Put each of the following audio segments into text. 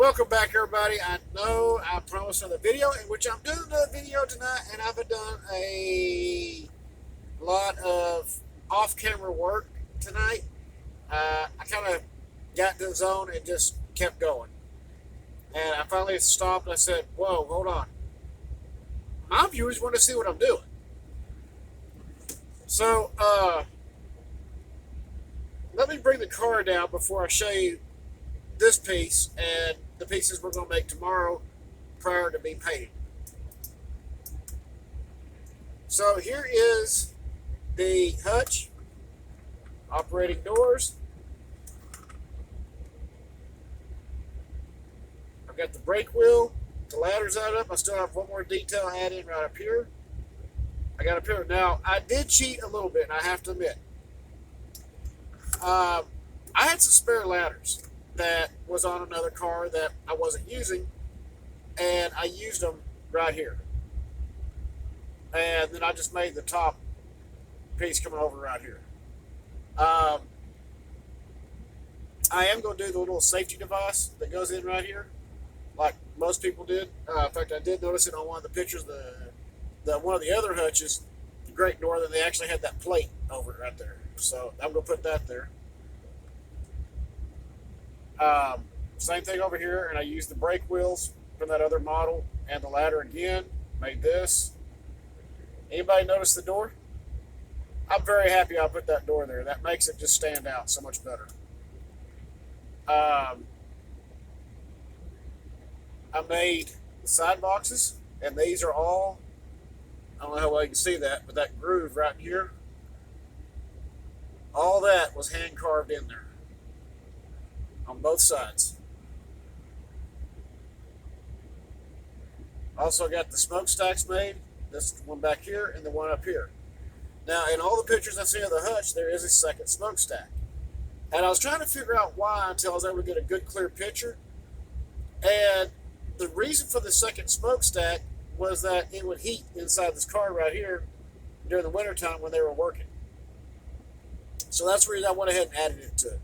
Welcome back, everybody. I know I promised another video, in which I'm doing another video tonight, and I've done a lot of off-camera work tonight. I kind of got to the zone and just kept going, and I finally stopped. And I said, "Whoa, hold on! My viewers want to see what I'm doing." So let me bring the car down before I show you this piece and the pieces we're going to make tomorrow prior to being painted. So here is the hutch, operating doors. I've got the brake wheel, the ladder's out up. I still have one more detail add in right up here. I got up here. Now, I did cheat a little bit, and I have to admit. I had some spare ladders that was on another car that I wasn't using, and I used them right here. And then I just made the top piece coming over right here. I am going to do the little safety device that goes in right here, like most people did. In fact, I did notice it on one of the pictures. One of the other hutches, the Great Northern, they actually had that plate over it right there. So I'm going to put that there. Same thing over here, and I used the brake wheels from that other model and the ladder again. Made this. Anybody notice the door? I'm very happy I put that door there. That makes it just stand out so much better. I made the side boxes, and these are all, I don't know how well you can see that, but that groove right here, all that was hand carved in there on both sides. Also got the smokestacks made. This one back here and the one up here. Now, in all the pictures I see of the hutch, there is a second smokestack. And I was trying to figure out why until I was able to get a good, clear picture. And the reason for the second smokestack was that it would heat inside this car right here during the wintertime when they were working. So that's the reason I went ahead and added it to it.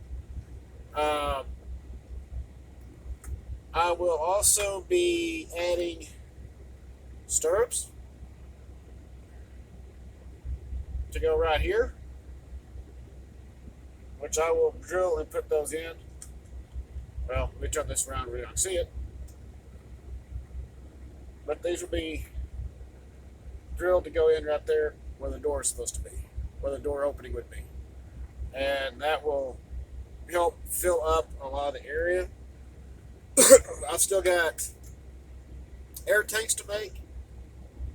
I will also be adding stirrups to go right here, which I will drill and put those in. Well, let me turn this around where you don't see it. But these will be drilled to go in right there where the door is supposed to be, where the door opening would be. And that will help fill up a lot of the area. I've still got air tanks to make,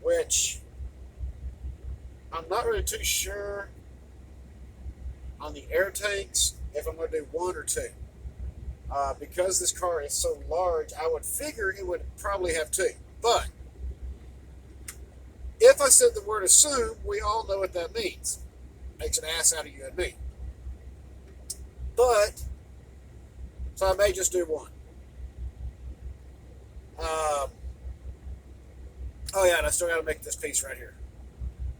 which I'm not really too sure on the air tanks if I'm going to do one or two. Because this car is so large, I would figure it would probably have two. But if I said the word assume, we all know what that means. Makes an ass out of you and me. But, so I may just do one. Oh yeah, and I still got to make this piece right here.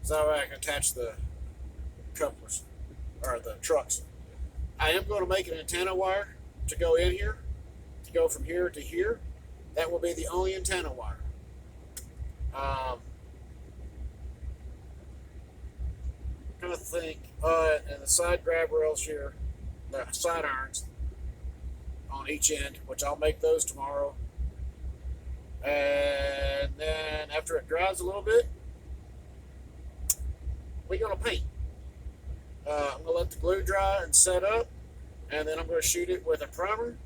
So I can attach the couplers, or the trucks. I am going to make an antenna wire to go in here, to go from here to here. That will be the only antenna wire. Trying to think, and the side grab rails here, the side irons on each end, which I'll make those tomorrow. And then after it dries a little bit, we're going to paint. I'm going to let the glue dry and set up, and then I'm going to shoot it with a primer,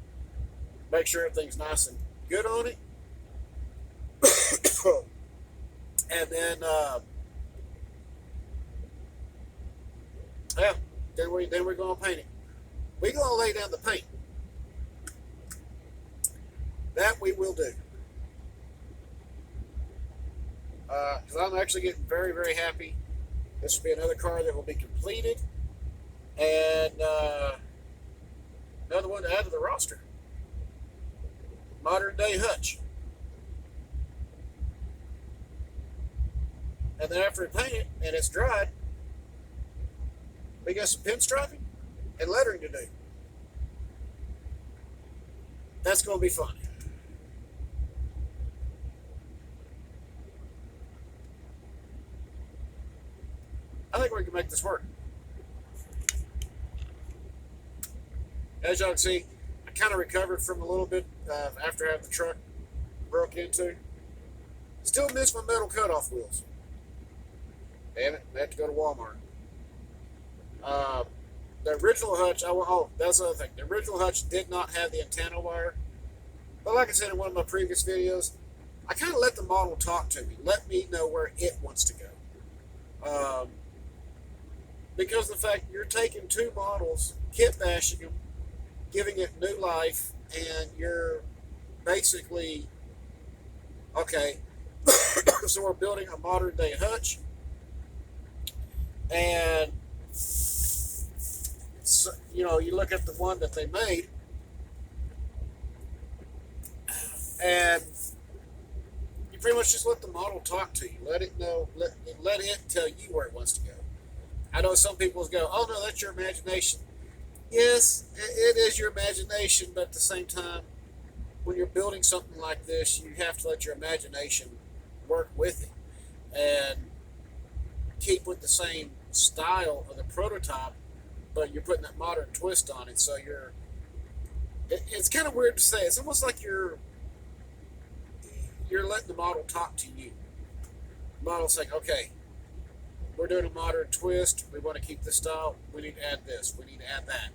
make sure everything's nice and good on it. And then, then we're going to paint it. We're going to lay down the paint. That we will do. Because I'm actually getting very, very happy. This will be another car that will be completed. And another one to add to the roster. Modern day hutch. And then after we paint it and it's dried, we got some pinstriping and lettering to do. That's going to be fun. make this work. As y'all can see, I kind of recovered from a little bit after having the truck broke into. Still miss my metal cutoff wheels. Damn it, I have to go to Walmart. The original hutch, that's the other thing. The original hutch did not have the antenna wire. But like I said in one of my previous videos, I kind of let the model talk to me. Let me know where it wants to go. Because the fact you're taking two models, kit bashing them, giving it new life, and you're basically, okay, so we're building a modern day hutch, and so, you look at the one that they made, and you pretty much just let the model talk to you. Let it know, let it tell you where it wants to go. I know some people go, oh no, that's your imagination. Yes, it is your imagination, but at the same time, when you're building something like this, you have to let your imagination work with it and keep with the same style of the prototype, but you're putting that modern twist on it. So it's kind of weird to say. It's almost like you're letting the model talk to you. The model's saying, okay, we're doing a modern twist. We want to keep this style. We need to add this. We need to add that.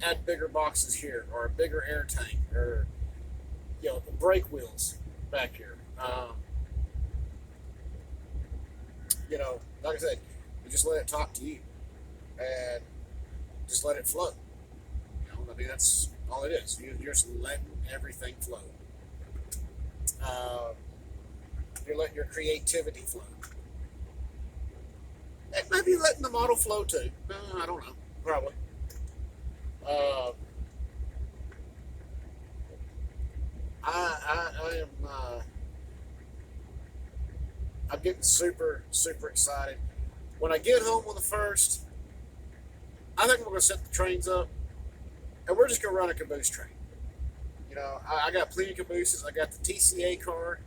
Add bigger boxes here, or a bigger air tank, or the brake wheels back here. Like I said, you just let it talk to you, and just let it flow. That's all it is. You're just letting everything flow. You're letting your creativity flow. And maybe letting the model flow too. I don't know. Probably. I am. I'm getting super excited. When I get home on the 1st, I think we're going to set the trains up, and we're just going to run a caboose train. I got plenty of cabooses. I got the TCA car.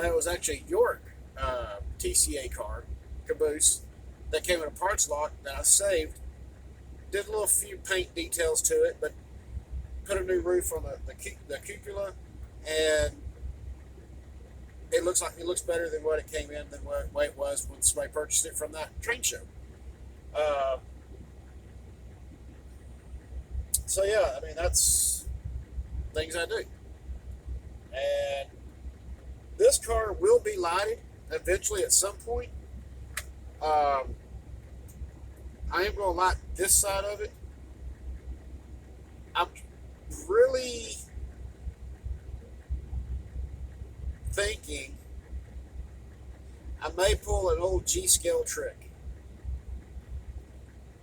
It was actually a York TCA car caboose that came in a parts lot that I saved. Did a little few paint details to it, but put a new roof on the cupola, and it looks better than what it came in than what way it was when somebody purchased it from that train show. So yeah, that's things I do. And this car will be lighted eventually at some point. I am going to light this side of it. I'm really thinking I may pull an old G-scale trick.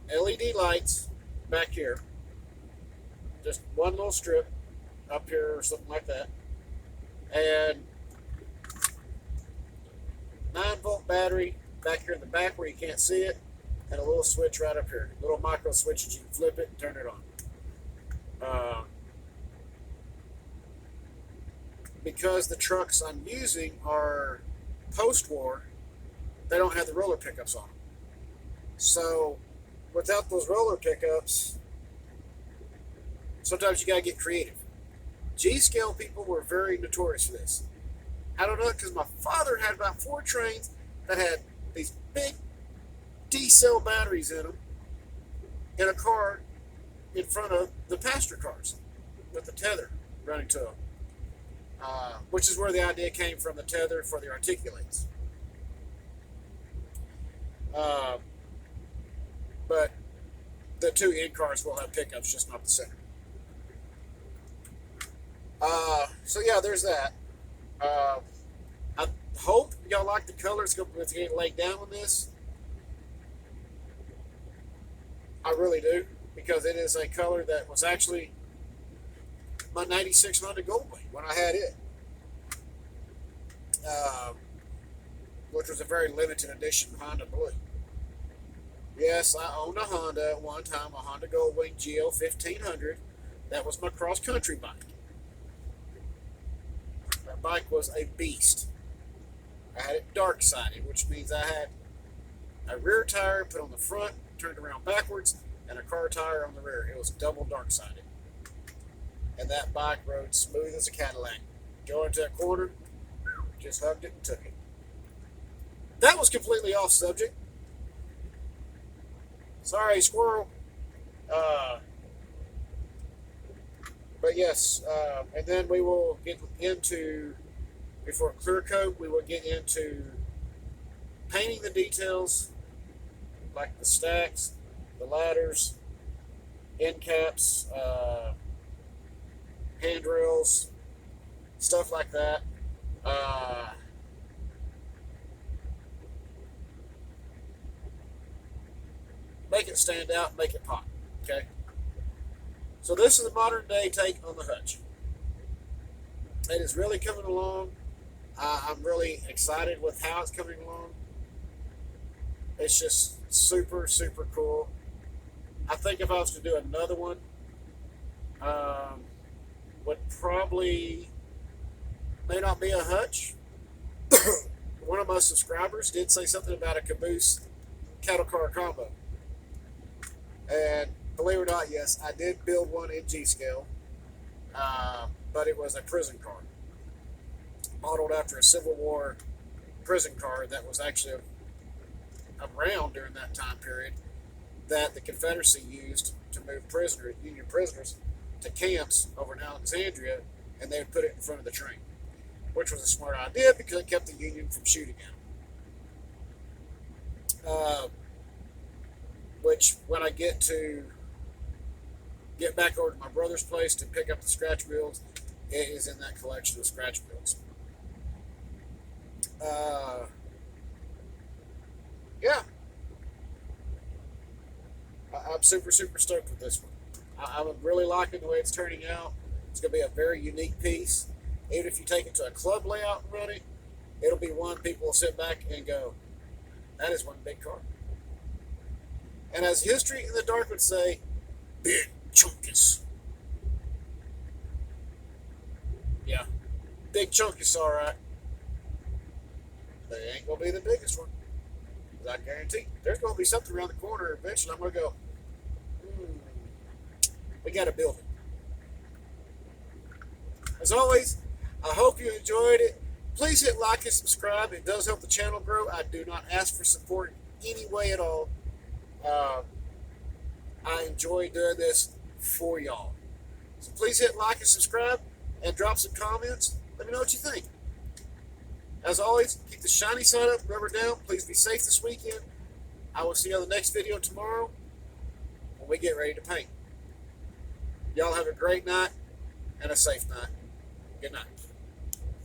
LED lights back here. Just one little strip up here or something like that. And 9-volt battery back here in the back where you can't see it. And a little switch right up here. Little micro switch that you can flip it and turn it on. Because the trucks I'm using are post-war, they don't have the roller pickups on them. So without those roller pickups, sometimes you got to get creative. G-scale people were very notorious for this. I don't know, because my father had about 4 trains that had these big D-cell batteries in them in a car in front of the passenger cars with the tether running to them. Which is where the idea came from, the tether for the articulates. But the 2 end cars will have pickups, just not the center. So yeah, there's that. I hope y'all like the color. It's going to get laid down on this. I really do, because it is a color that was actually my 96 Honda Goldwing when I had it, which was a very limited edition Honda Blue. Yes, I owned a Honda at one time, a Honda Goldwing GL 1500. That was my cross-country bike. That bike was a beast. I had it dark sided, which means I had a rear tire put on the front, turned around backwards, and a car tire on the rear. It was double dark sided. And that bike rode smooth as a Cadillac. Go into that corner, just hugged it and took it. That was completely off subject. Sorry, squirrel. But yes, and then we will get into, before clear coat, we will get into painting the details, like the stacks, the ladders, end caps, handrails, stuff like that. Make it stand out, make it pop. Okay? So this is a modern day take on the hutch. It is really coming along. I'm really excited with how it's coming along. It's just super, super cool. I think if I was to do another one, would probably, may not be a hutch. One of my subscribers did say something about a caboose cattle car combo. And believe it or not, yes, I did build one in G scale, but it was a prison car, modeled after a Civil War prison car that was actually around during that time period, that the Confederacy used to move prisoners, Union prisoners, to camps over in Alexandria, and they would put it in front of the train, which was a smart idea because it kept the Union from shooting at them. Which, when I get back over to my brother's place to pick up the scratch builds, it is in that collection of scratch builds. Yeah, I'm super, super stoked with this one. I'm really liking the way it's turning out. It's going to be a very unique piece. Even if you take it to a club layout and run it, it'll be one people will sit back and go, that is one big car. And as History in the Dark would say, big chunkus. Yeah, big chunkus, all right. They ain't going to be the biggest one. I guarantee there's going to be something around the corner eventually. I'm going to go, we got to build it. As always, I hope you enjoyed it. Please hit like and subscribe. It does help the channel grow. I do not ask for support in any way at all. I enjoy doing this for y'all. So please hit like and subscribe and drop some comments. Let me know what you think. As always, keep the shiny side up, rubber down. Please be safe this weekend. I will see you on the next video tomorrow when we get ready to paint. Y'all have a great night and a safe night. Good night.